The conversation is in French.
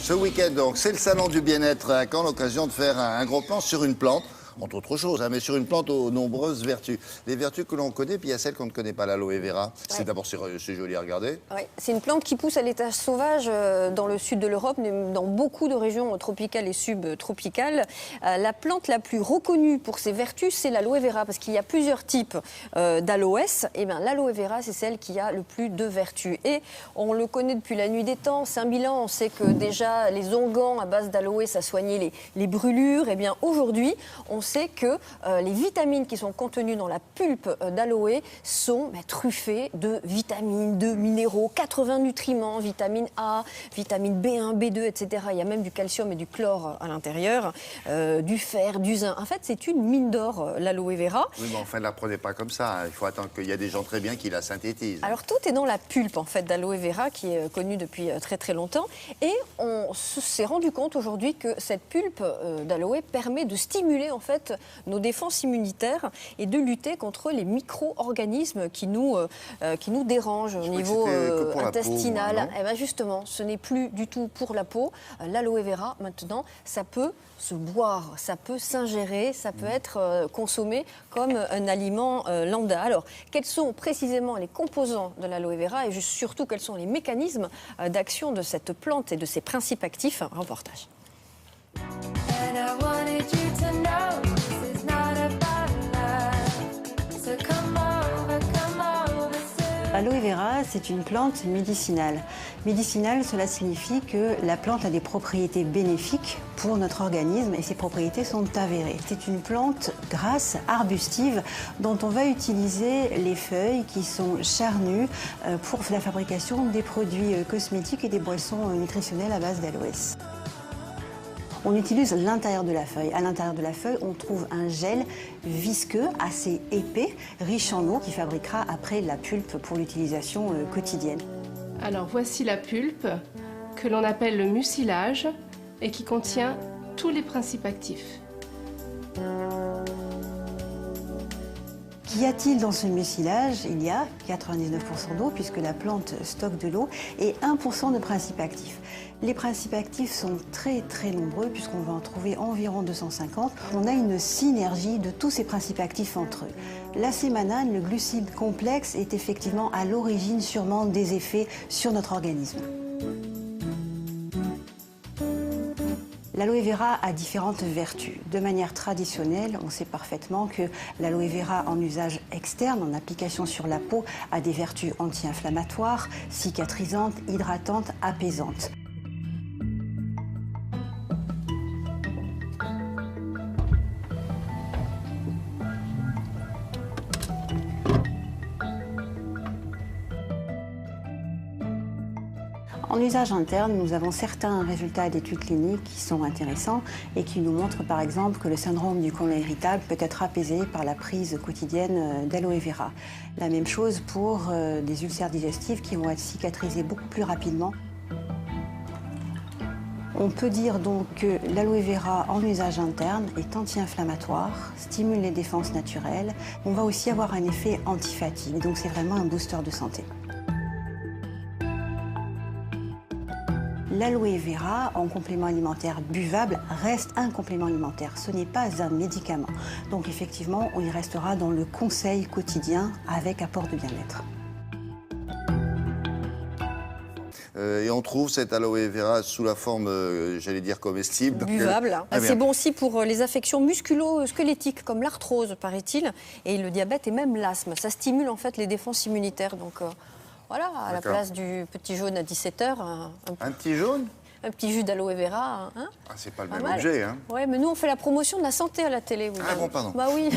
Ce week-end, donc, c'est le salon du bien-être à Caen, l'occasion de faire un gros plan sur une plante, entre autres choses, hein, mais sur une plante aux nombreuses vertus. Les vertus que l'on connaît, puis il y a celles qu'on ne connaît pas, l'aloe vera. C'est d'abord c'est joli à regarder. Ouais. C'est une plante qui pousse à l'état sauvage dans le sud de l'Europe, dans beaucoup de régions tropicales et subtropicales. La plante la plus reconnue pour ses vertus, c'est l'aloe vera, parce qu'il y a plusieurs types d'aloès. Et bien, l'aloe vera, c'est celle qui a le plus de vertus. Et on le connaît depuis la nuit des temps. 5000 ans, on sait que déjà les onguents à base d'aloe, ça soignait les brûlures. Et bien, aujourd'hui, on sait que les vitamines qui sont contenues dans la pulpe d'aloe sont truffées de vitamines, de minéraux, 80 nutriments, vitamine A, vitamine B1, B2, etc. Il y a même du calcium et du chlore à l'intérieur, du fer, du zinc. En fait, c'est une mine d'or, l'aloe vera. Oui, mais enfin, ne la prenez pas comme ça. Hein. Il faut attendre qu'il y a des gens très bien qui la synthétisent. Alors, tout est dans la pulpe, en fait, d'aloe vera, qui est connue depuis très, très longtemps. Et on s'est rendu compte aujourd'hui que cette pulpe d'aloe permet de stimuler, en fait, nos défenses immunitaires et de lutter contre les micro-organismes qui nous dérangent au niveau intestinal. Peau, moi, eh bien justement, ce n'est plus du tout pour la peau. L'aloe vera, maintenant, ça peut se boire, ça peut s'ingérer, ça peut être consommé comme un aliment lambda. Alors, quels sont précisément les composants de l'aloe vera et surtout quels sont les mécanismes d'action de cette plante et de ses principes actifs? Un reportage. L'aloe vera, c'est une plante médicinale. Médicinale, cela signifie que la plante a des propriétés bénéfiques pour notre organisme et ces propriétés sont avérées. C'est une plante grasse, arbustive, dont on va utiliser les feuilles qui sont charnues pour la fabrication des produits cosmétiques et des boissons nutritionnelles à base d'aloès. On utilise l'intérieur de la feuille. À l'intérieur de la feuille, on trouve un gel visqueux, assez épais, riche en eau, qui fabriquera après la pulpe pour l'utilisation quotidienne. Alors voici la pulpe que l'on appelle le mucilage et qui contient tous les principes actifs. Qu'y a-t-il dans ce mucilage? Il y a 99% d'eau puisque la plante stocke de l'eau et 1% de principes actifs. Les principes actifs sont très très nombreux puisqu'on va en trouver environ 250. On a une synergie de tous ces principes actifs entre eux. La sémanane, le glucide complexe, est effectivement à l'origine sûrement des effets sur notre organisme. L'aloe vera a différentes vertus. De manière traditionnelle, on sait parfaitement que l'aloe vera en usage externe, en application sur la peau, a des vertus anti-inflammatoires, cicatrisantes, hydratantes, apaisantes. En usage interne, nous avons certains résultats d'études cliniques qui sont intéressants et qui nous montrent par exemple que le syndrome du côlon irritable peut être apaisé par la prise quotidienne d'aloe vera. La même chose pour des ulcères digestifs qui vont être cicatrisés beaucoup plus rapidement. On peut dire donc que l'aloe vera en usage interne est anti-inflammatoire, stimule les défenses naturelles. On va aussi avoir un effet antifatigue, donc c'est vraiment un booster de santé. L'aloe vera, en complément alimentaire buvable, reste un complément alimentaire. Ce n'est pas un médicament. Donc effectivement, on y restera dans le conseil quotidien avec apport de bien-être. Et on trouve cette aloe vera sous la forme, j'allais dire, comestible. Buvable. C'est bon aussi pour les affections musculo-squelettiques, comme l'arthrose, paraît-il, et le diabète et même l'asthme. Ça stimule en fait les défenses immunitaires. Donc voilà, à la place du petit jaune à 17h. Un petit jaune? Un petit jus d'aloe vera. Hein, c'est pas le même objet. Hein. Oui, mais nous, on fait la promotion de la santé à la télé. Ah bon, pardon. Bah oui.